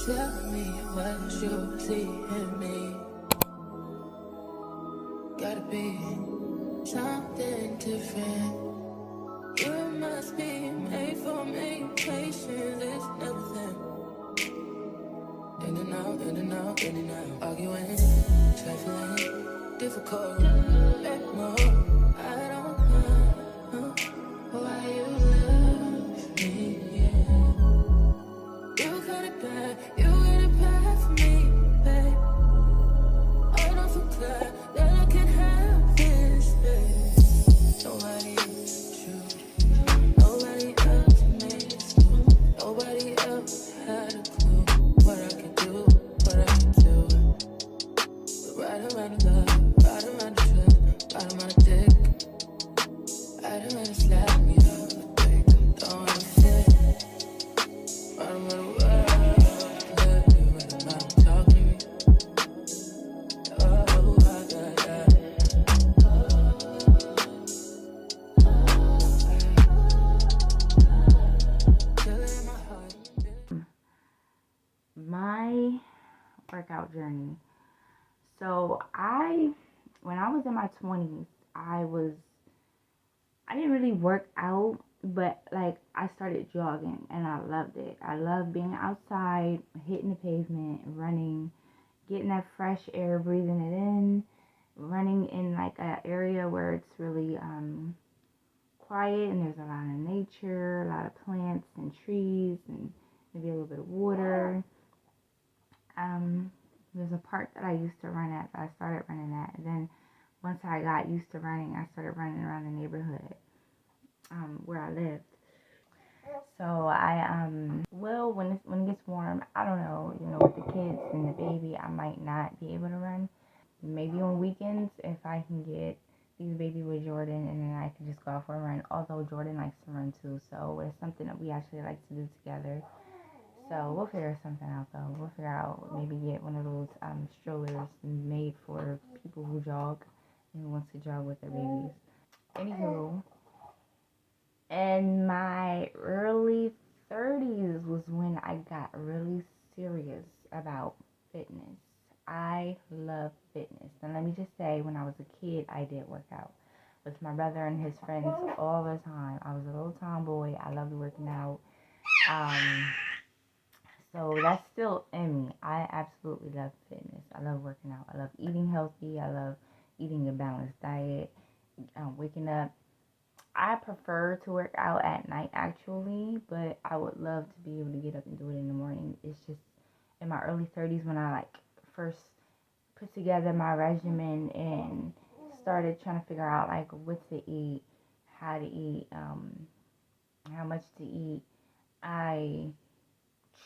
Tell me what you see in me. Gotta be something different. You must be made for me. Patience is nothing. In and out, in and out, in and out. Arguing, trifling, difficult. Let more. I don't know why you love me. Yeah. You got it bad, you got it bad for me, babe. I don't feel glad that I can have this, babe. Nobody else true. Nobody else makes me. Nobody else had a clue what I could do, what I could do. But right around the love, right around the trust, right around the dick, right around the slap me up. I think I'm throwing a fit. Right around the world, let me right around the talk to me. Oh, feel it in my heart. My workout journey. So when I was in my 20s, I didn't really work out, but like I started jogging and I loved it. I love being outside, hitting the pavement, running, getting that fresh air, breathing it in, running in like an area where it's really quiet and there's a lot of nature, a lot of plants and trees and maybe a little bit of water. There's a park that I used to run at, that I started running at, and then once I got used to running, I started running around the neighborhood where I lived. So well, when it gets warm, I don't know, with the kids and the baby, I might not be able to run. Maybe on weekends if I can get these baby with Jordan, and then I can just go out for a run. Although Jordan likes to run too, so it's something that we actually like to do together. So we'll figure something out though. We'll figure out, maybe get one of those strollers made for people who jog and who wants to jog with their babies. Anywho, in my early 30s was when I got really serious about fitness. I love fitness. And let me just say, when I was a kid, I did work out with my brother and his friends all the time. I was a little tomboy. I loved working out. So that's still in me. I absolutely love fitness. I love working out. I love eating healthy. I love eating a balanced diet. Waking up. I prefer to work out at night actually, but I would love to be able to get up and do it in the morning. It's just in my early 30s when I first put together my regimen and started trying to figure out what to eat, how to eat, how much to eat. I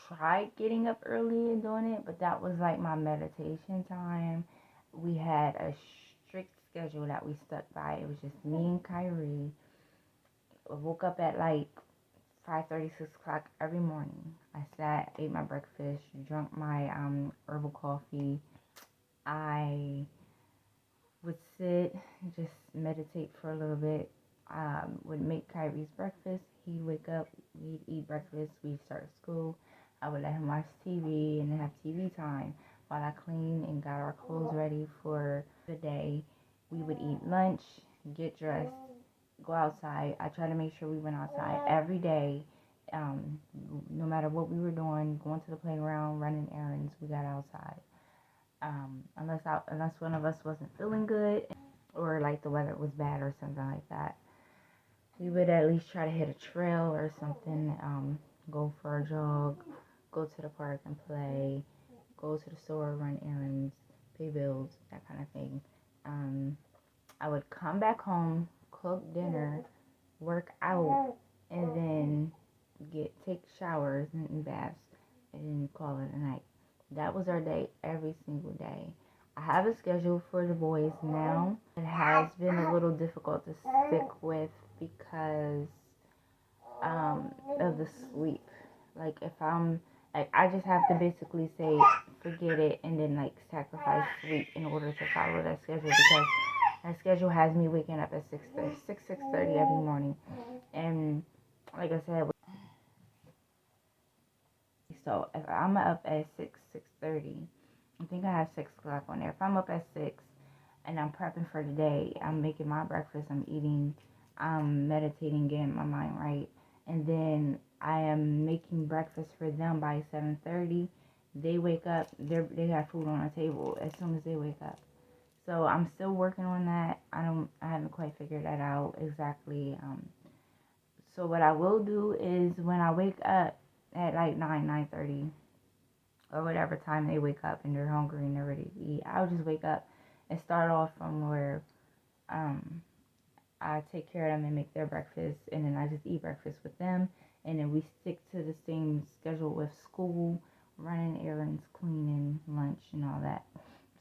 tried getting up early and doing it, but that was like my meditation time. We had a strict schedule that we stuck by. It was just me and Kyrie. I woke up at 5:30, 6 o'clock every morning. I sat, ate my breakfast, drank my herbal coffee. I would sit, just meditate for a little bit. Would make Kyrie's breakfast. He'd wake up, we'd eat breakfast, we'd start school. I would let him watch TV and then have TV time while I cleaned and got our clothes ready for the day. We would eat lunch, get dressed, go outside. I try to make sure we went outside every day. No matter what we were doing, going to the playground, running errands, we got outside. Unless one of us wasn't feeling good or the weather was bad or something like that, we would at least try to hit a trail or something. Go for a jog, go to the park and play, go to the store, run errands, pay bills, that kind of thing. I would come back home, cook dinner, work out, and then take showers and baths, and then call it a night. That was our day every single day. I have a schedule for the boys now. It has been a little difficult to stick with because of the sleep. If I'm I just have to basically say forget it and then sacrifice sleep in order to follow that schedule, because that schedule has me waking up at 6:30 every morning. And like I said, So if I'm up at 6:30, I think I have 6 o'clock on there. If I'm up at 6 and I'm prepping for the day, I'm making my breakfast, I'm eating, I'm meditating, getting my mind right, and then I am making breakfast for them by 7:30. They wake up, they got food on the table as soon as they wake up. So I'm still working on that. I haven't quite figured that out exactly. So what I will do is when I wake up at like 9:30 or whatever time they wake up and they're hungry and they're ready to eat, I'll just wake up and start off from where um, I take care of them and make their breakfast, and then I just eat breakfast with them, and then we stick to the same schedule with school, running errands, cleaning, lunch, and all that.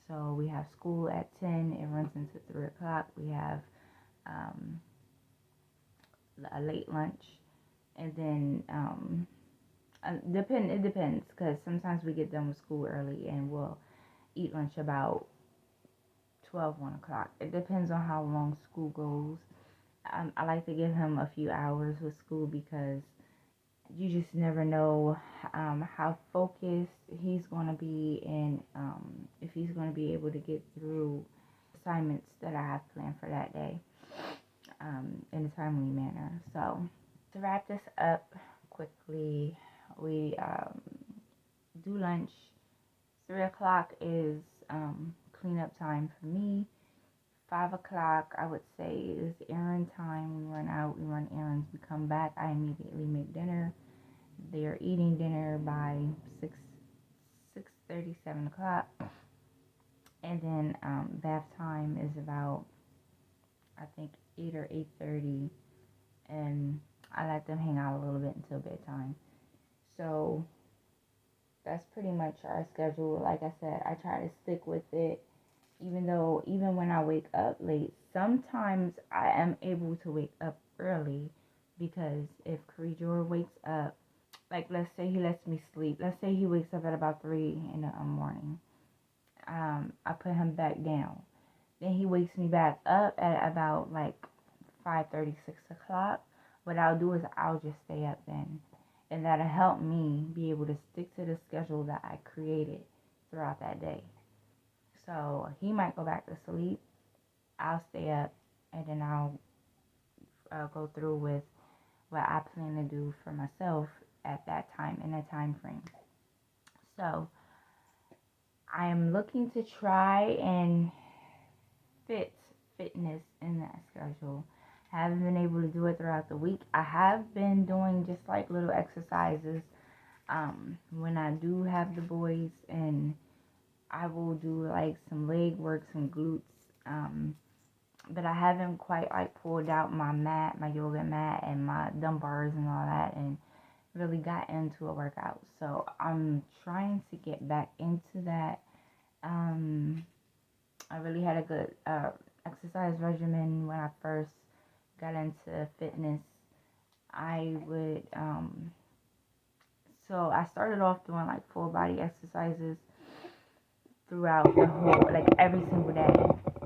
So we have school at 10, it runs into 3 o'clock. We have um, a late lunch, and then it depends, because sometimes we get done with school early and we'll eat lunch about 12, 1 o'clock. It depends on how long school goes. I like to give him a few hours with school because you just never know how focused he's going to be, and if he's going to be able to get through assignments that I have planned for that day in a timely manner. So to wrap this up quickly, we do lunch. 3 o'clock is cleanup time for me. 5 o'clock, I would say, is errand time. We run out, we run errands, we come back. I immediately make dinner. They are eating dinner by 6:30, 7 o'clock. And then bath time is about, I think, 8 or 8:30. And I let them hang out a little bit until bedtime. So that's pretty much our schedule. Like I said, I try to stick with it. Even when I wake up late, sometimes I am able to wake up early, because if Creedor wakes up, like let's say he lets me sleep, let's say he wakes up at about 3 in the morning, I put him back down. Then he wakes me back up at about like 5:30, 6 o'clock. What I'll do is I'll just stay up then. And that'll help me be able to stick to the schedule that I created throughout that day. So he might go back to sleep. I'll stay up, and then I'll go through with what I plan to do for myself at that time, in that time frame. So I am looking to try and fitness in that schedule. I haven't been able to do it throughout the week. I have been doing just like little exercises when I do have the boys, and I will do like some leg work, some glutes, but I haven't quite like pulled out my mat, my yoga mat, and my dumbbells and all that, and really got into a workout. So I'm trying to get back into that. I really had a good exercise regimen when I first got into fitness. I would so I started off doing like full body exercises throughout the whole, like every single day.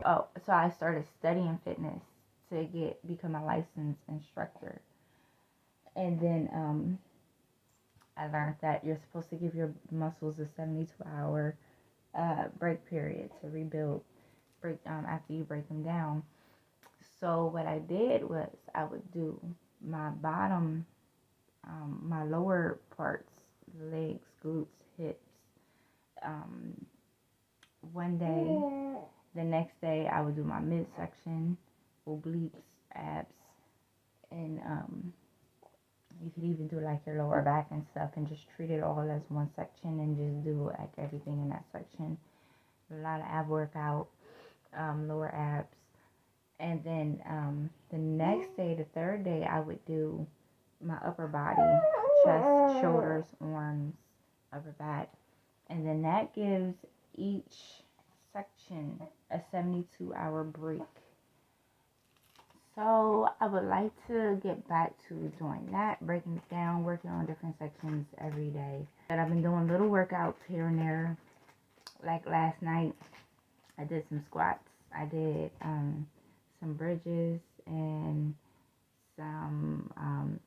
Oh, so I started studying fitness to become a licensed instructor. And then I learned that you're supposed to give your muscles a 72-hour break period to rebuild after you break them down. So what I did was I would do my bottom, my lower parts, legs, glutes, hips, one day. The next day I would do my midsection, obliques, abs, and you could even do like your lower back and stuff, and just treat it all as one section and just do like everything in that section. A lot of ab workout, lower abs. And then the next day, the third day, I would do my upper body, chest, shoulders, arms, upper back. And then that gives each section a 72-hour break. So I would like to get back to doing that, breaking it down, working on different sections every day. But I've been doing little workouts here and there. Like last night, I did some squats. I did some bridges and some,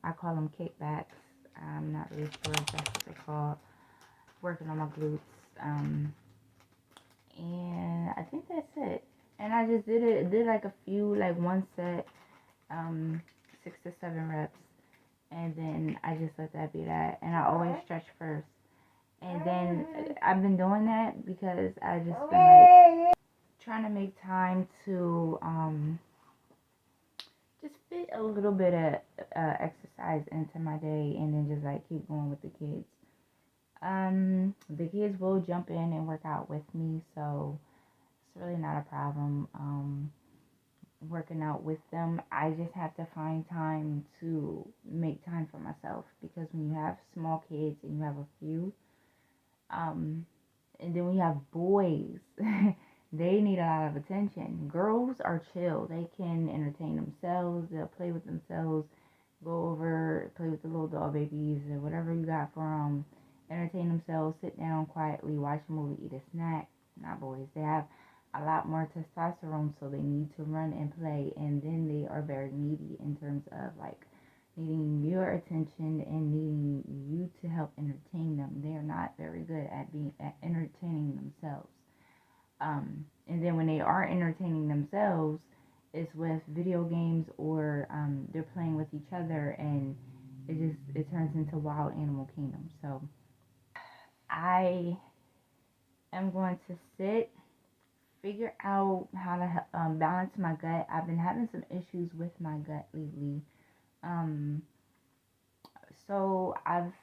I call them kickbacks. I'm not really sure if that's what they're called. working on my glutes. And I think that's it. And I just did like a few, like one set, 6 to 7 reps, and then I just let that be that. And I always stretch first, and then I've been doing that because I just been like trying to make time to just fit a little bit of exercise into my day, and then just like keep going with the kids. The kids will jump in and work out with me, so it's really not a problem. Working out with them, I just have to find time to make time for myself, because when you have small kids and you have a few, and then we have boys, they need a lot of attention. Girls are chill, they can entertain themselves, they'll play with themselves, go over, play with the little doll babies or whatever you got for them, entertain themselves, sit down quietly, watch a movie, eat a snack. Not boys, they have a lot more testosterone, so they need to run and play, and then they are very needy in terms of like needing your attention and needing you to help entertain them. They are not very good at entertaining themselves. And then when they are entertaining themselves, it's with video games, or they're playing with each other, and it turns into Wild Animal Kingdom. So I am going to figure out how to balance my gut. I've been having some issues with my gut lately. So I'm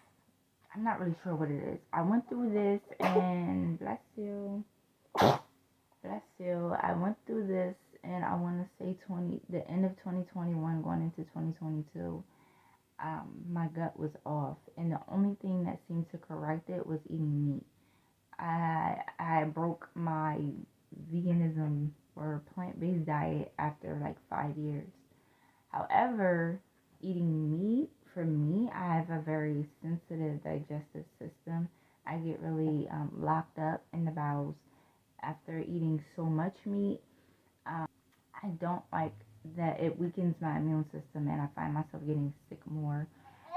not really sure what it is. I went through this, and bless you. I went through this, and I want to say the end of 2021 going into 2022. My gut was off, and the only thing that seemed to correct it was eating meat. I broke my veganism or plant-based diet after like 5 years. However, eating meat, for me, I have a very sensitive digestive system. I get really locked up in the bowels after eating so much meat. I don't like that it weakens my immune system, and I find myself getting sick more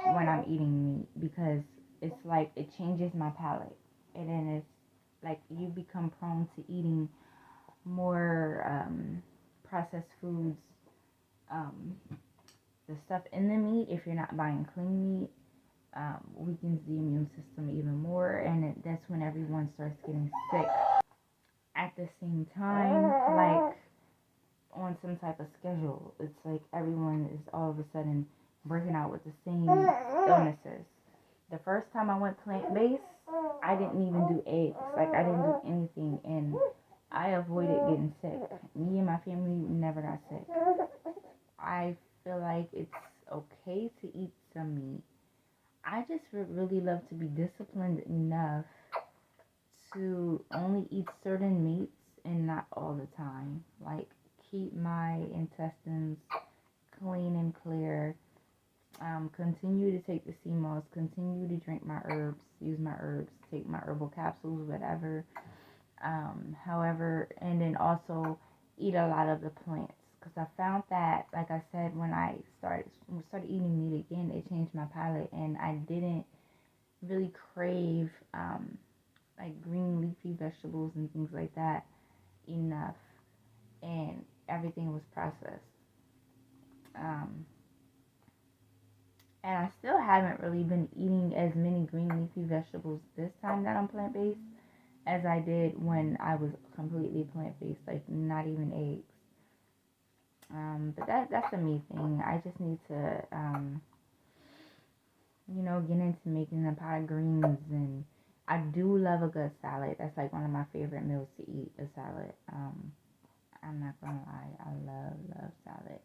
when I'm eating meat, because it's like it changes my palate, and then it's like you become prone to eating more processed foods, um, the stuff in the meat. If you're not buying clean meat, weakens the immune system even more, and that's when everyone starts getting sick at the same time, like on some type of schedule. It's like everyone is all of a sudden breaking out with the same illnesses. The first time I went plant-based, I didn't even do eggs. Like, I didn't do anything, and I avoided getting sick. Me and my family never got sick. I feel like it's okay to eat some meat. I just would really love to be disciplined enough to only eat certain meats and not all the time. Like, keep my intestines clean and clear. Continue to take the sea moss. Continue to drink my herbs. Use my herbs. Take my herbal capsules, whatever. However, and then also eat a lot of the plants. Because I found that, like I said, when I started eating meat again, it changed my palate, and I didn't really crave like green leafy vegetables and things like that enough, and everything was processed. And I still haven't really been eating as many green leafy vegetables this time that I'm plant-based as I did when I was completely plant-based, like not even eggs. But that's a me thing. I just need to, get into making a pot of greens, and I do love a good salad. That's like one of my favorite meals to eat, a salad. I'm not gonna lie, I love salad.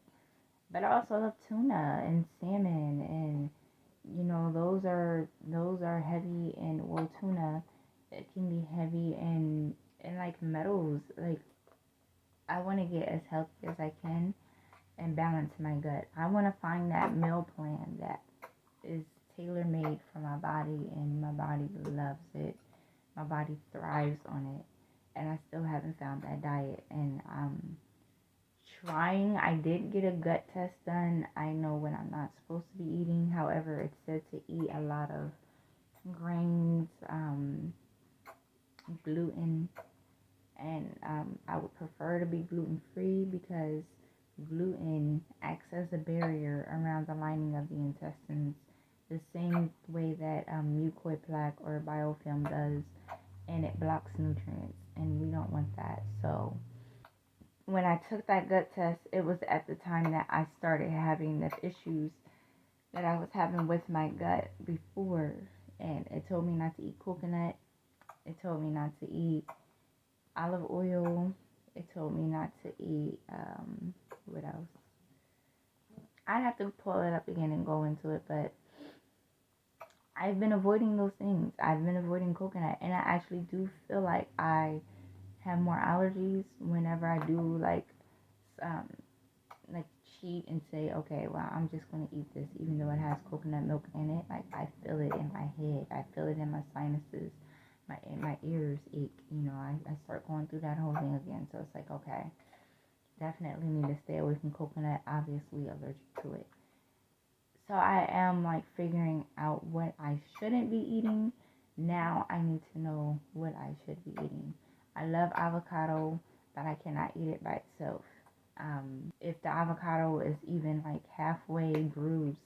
But I also love tuna and salmon, and those are heavy, and well, tuna, it can be heavy and like metals. Like, I want to get as healthy as I can and balance my gut. I want to find that meal plan that is tailor made for my body, and my body loves it. My body thrives on it, and I still haven't found that diet, and I'm trying. I did get a gut test done. I know when I'm not supposed to be eating. However, it said to eat a lot of grains, gluten, and I would prefer to be gluten free because gluten acts as a barrier around the lining of the intestines, the same way that mucoid plaque or biofilm does, and it blocks nutrients, and we don't want that. So when I took that gut test, it was at the time that I started having the issues that I was having with my gut before, and it told me not to eat coconut. It told me not to eat olive oil. It told me not to eat, what else? I'd have to pull it up again and go into it, but I've been avoiding those things. I've been avoiding coconut, and I actually do feel like I have more allergies whenever I do um, like cheat and say, okay, well, I'm just gonna eat this, even though it has coconut milk in it. Like I feel it in my head, I feel it in my sinuses, my ears ache. I start going through that whole thing again. So it's like, okay, definitely need to stay away from coconut. Obviously allergic to it. So I am like figuring out what I shouldn't be eating. Now I need to know what I should be eating. I love avocado, but I cannot eat it by itself. If the avocado is even like halfway bruised,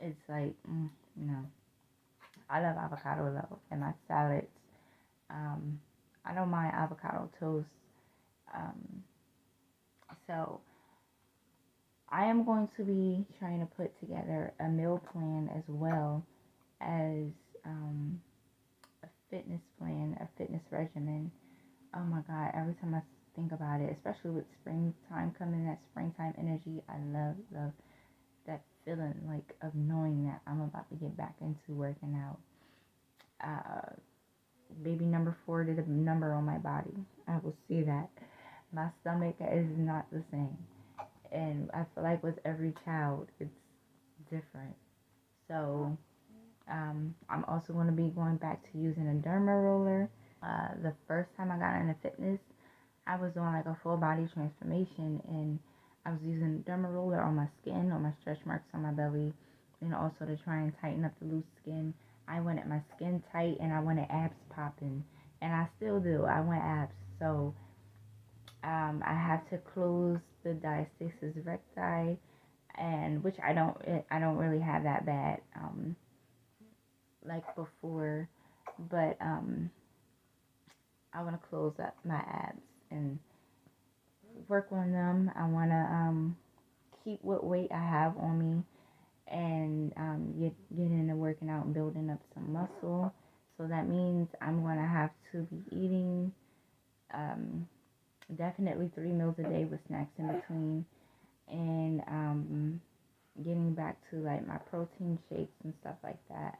it's like, no. I love avocado though, and my salads. Um, I don't mind avocado toast. Um, so I am going to be trying to put together a meal plan as well as a fitness plan, a fitness regimen. Oh my God, every time I think about it, especially with springtime coming, that springtime energy, I love that feeling like of knowing that I'm about to get back into working out. Baby number 4 did a number on my body. I will see that. My stomach is not the same. And I feel like with every child, it's different. So I'm also going to be going back to using a derma roller. The first time I got into fitness, I was doing like a full body transformation, and I was using a derma roller on my skin, on my stretch marks on my belly, and also to try and tighten up the loose skin. I wanted my skin tight and I wanted abs popping, and I still do. I want abs. So I have to close the diastasis recti, and which I don't really have that bad like before, but I want to close up my abs and work on them. I want to keep what weight I have on me, and get into working out and building up some muscle. So that means I'm going to have to be eating definitely 3 meals a day with snacks in between, and getting back to like my protein shakes and stuff like that.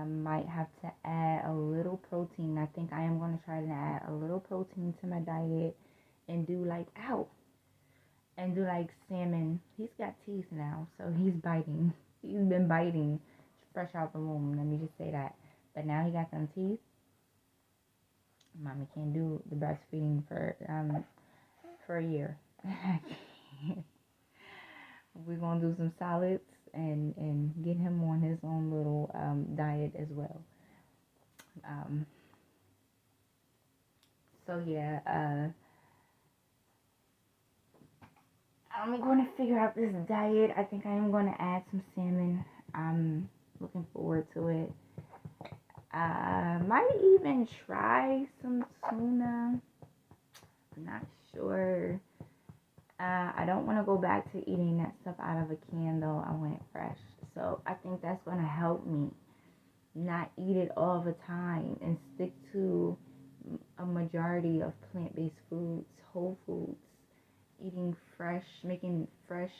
Might have to add a little protein. I think I am going to try to add a little protein to my diet and do like salmon. He's got teeth now, so he's biting. He's been biting fresh out the womb. Let me just say that. But now he got some teeth. Mommy can't do the breastfeeding for a year. We're gonna do some solids and get him on his own little diet as well. Um, so yeah, I'm going to figure out this diet. I think I am going to add some salmon. I'm looking forward to it. Might even try some tuna. I'm not sure. I don't want to go back to eating that stuff out of a can though. I want it fresh. So I think that's going to help me not eat it all the time and stick to a majority of plant-based foods, whole foods, eating fresh, making fresh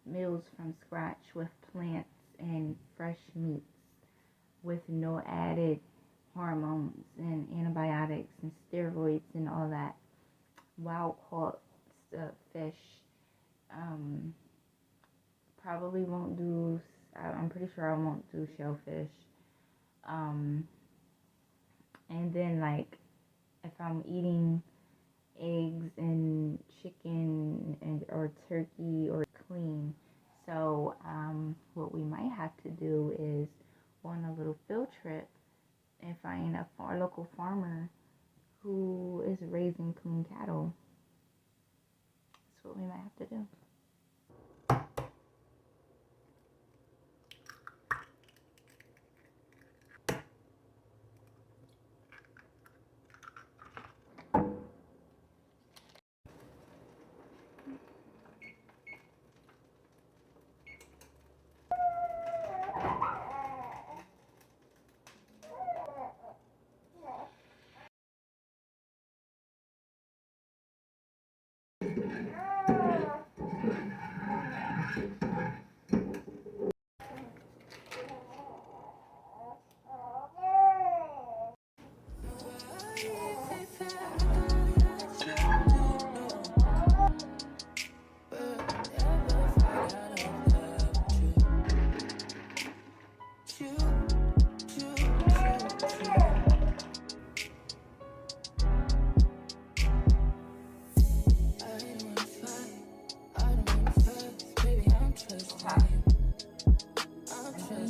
meals from scratch with plants and fresh meats with no added hormones and antibiotics and steroids and all that wild caught fish. Um, Probably won't do. I'm pretty sure I won't do shellfish. Um, and then like if I'm eating eggs and chicken and or turkey or clean. So what we might have to do is go on a little field trip and find a local farmer who is raising clean cattle. That's what we might have to do.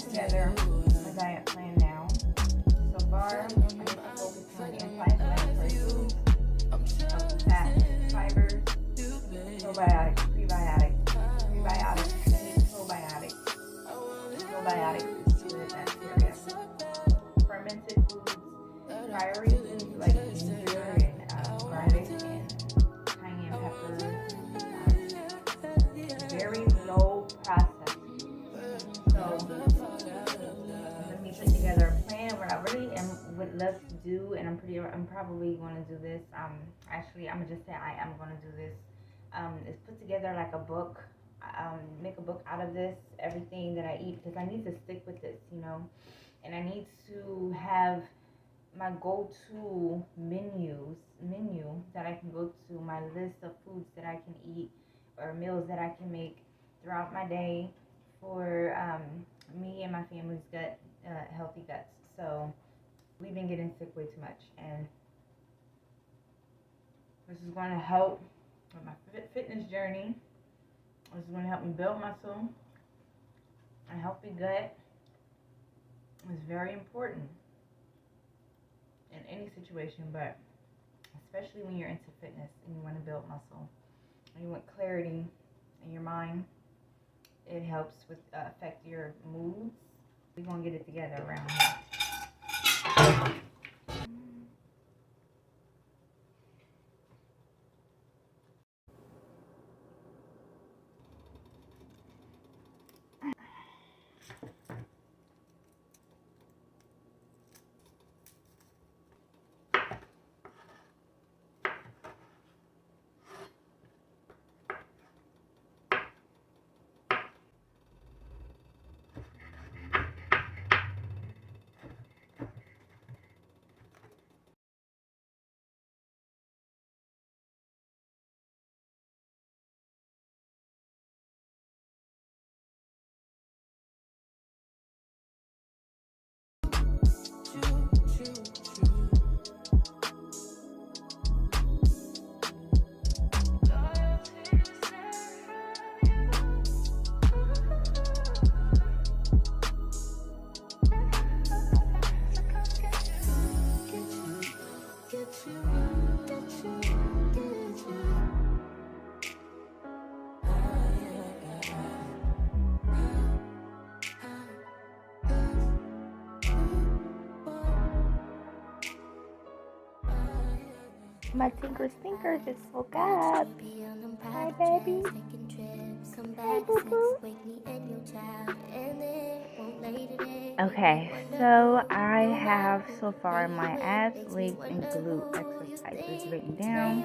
Together my diet plan now. So far, I'm focusing on anti-inflammatory foods, fats, fibers, probiotics, prebiotics, probiotics, probiotics, good bacteria, fermented foods, fiery foods like ginger and garlic and cayenne pepper, very low processed. So let me put together a plan. What I really would love to do, and I'm probably going to do this. Actually, I'm gonna just say I am going to do this. Is put together like a book. Make a book out of this, everything that I eat, because I need to stick with this, and I need to have my go-to menu that I can go to, my list of foods that I can eat or meals that I can make throughout my day for me and my family's healthy guts. So we've been getting sick way too much, and this is going to help with my fitness journey. This is going to help me build muscle. A healthy gut is very important in any situation, but especially when you're into fitness and you want to build muscle and you want clarity in your mind. It helps with affect your moods. We're gonna get it together around here. My tinker stinker just woke up. Hi, baby. Hi, boo boo. Okay, so I have so far my abs, legs, and glute exercises written down.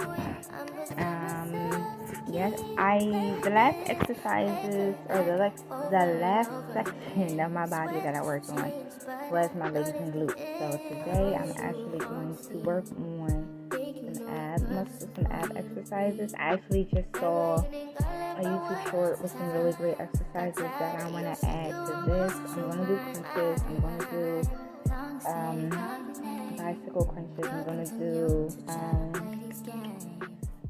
Yes, the last exercises, or the last section of my body that I worked on was my legs and glutes. So today I'm actually going to work on some ab exercises. I actually just saw a YouTube short with some really great exercises that I want to add to this. I'm going to do crunches. I'm going to do bicycle crunches. I'm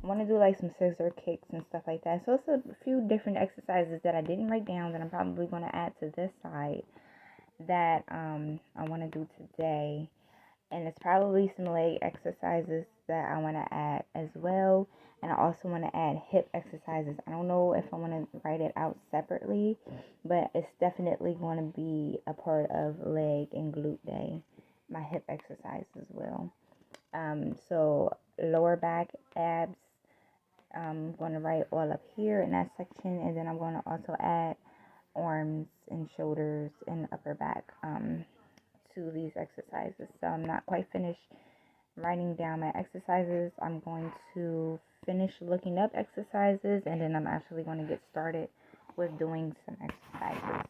going to do like some scissor kicks and stuff like that. So it's a few different exercises that I didn't write down that I'm probably going to add to this side. that I want to do today, and it's probably some leg exercises that I want to add as well. And I also want to add hip exercises. I don't know if I want to write it out separately, but it's definitely going to be a part of leg and glute day, my hip exercise as well. So lower back, abs, I'm going to write all up here in that section, and then I'm going to also add arms and shoulders and upper back to these exercises. So I'm not quite finished writing down my exercises. I'm going to finish looking up exercises, and then I'm actually going to get started with doing some exercises.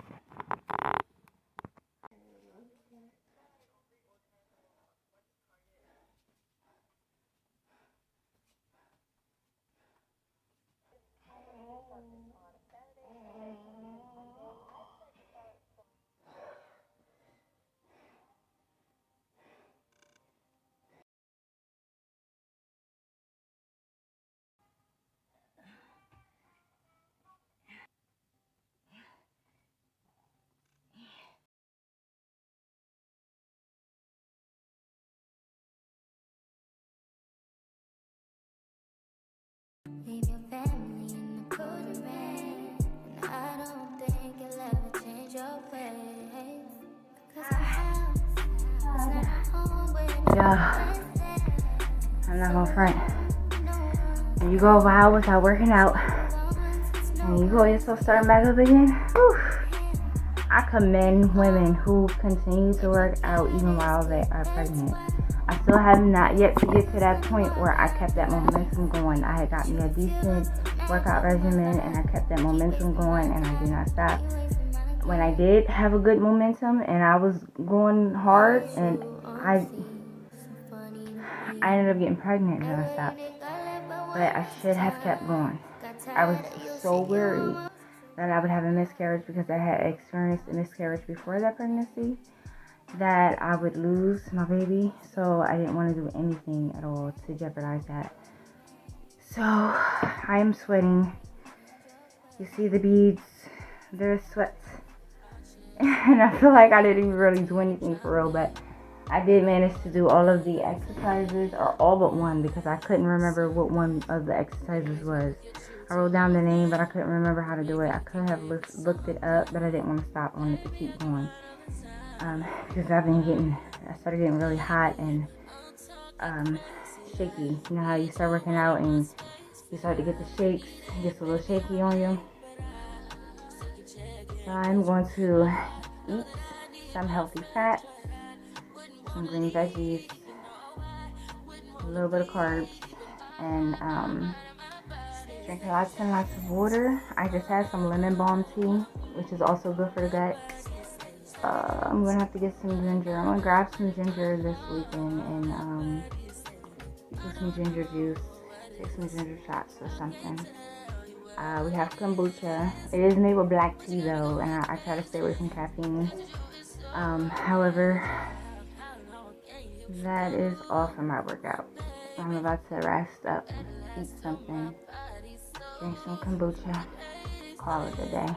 Leave your family in the cold rain, and I don't think you'll ever change your ways. 'Cause our house is not a home where Yeah, I'm not gonna front. When you go a while without working out, and you call yourself starting back up again, whew, I commend women who continue to work out even while they are pregnant. I still have not yet to get to that point where I kept that momentum going. I had got me a decent workout regimen, and I kept that momentum going, and I did not stop. When I did have a good momentum and I was going hard, and I ended up getting pregnant and I stopped. But I should have kept going. I was so worried that I would have a miscarriage because I had experienced a miscarriage before that pregnancy, that I would lose my baby. So I didn't want to do anything at all to jeopardize that. So I am sweating. You see the beads, there's sweat. And I feel like I didn't even really do anything for real, but I did manage to do all of the exercises, or all but one, because I couldn't remember what one of the exercises was. I wrote down the name, but I couldn't remember how to do it. I could have looked it up, but I didn't want to stop. I wanted to keep going. Because I started getting really hot and shaky. You know how you start working out and you start to get the shakes, it gets a little shaky on you. So I'm going to eat some healthy fats, some green veggies, a little bit of carbs, and drink lots and lots of water. I just had some lemon balm tea, which is also good for the gut. I'm gonna have to get some ginger. I'm gonna grab some ginger this weekend and do some ginger juice, take some ginger shots or something. We have kombucha. It is made with black tea though, and I try to stay away from caffeine. However, that is all for my workout. I'm about to rest up, eat something, drink some kombucha, call it a day.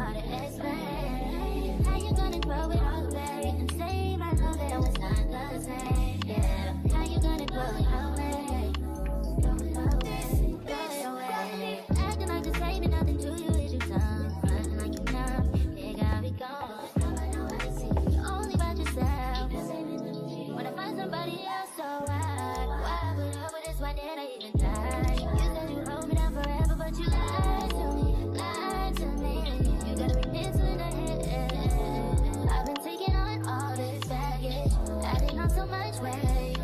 hard to explain. How you gonna throw it all away and say my love that was not the same? Yeah, how you gonna throw it away? Throw it away, throw it away. Acting like the same and nothing to you is your tongue. Acting like you numb, here got me going. You're only about yourself. When I find somebody else, so why put up with this? Why did I even die? You said you hold me down forever, but you lied to me, lied to me. You gotta be mental in the head. I've been taking on all this baggage, adding on so much weight.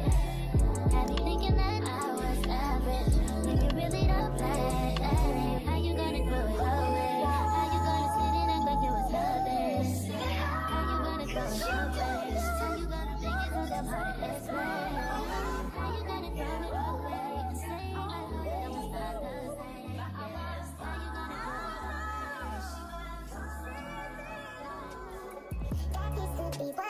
Had me thinking that I was average, when you really don't play. How you gonna throw it away? How you gonna sit and act like it was nothing? How you gonna throw it away? How you gonna think it's so damn hard to explain? How you gonna throw it away and say I love it was not the same? How you gonna throw it away?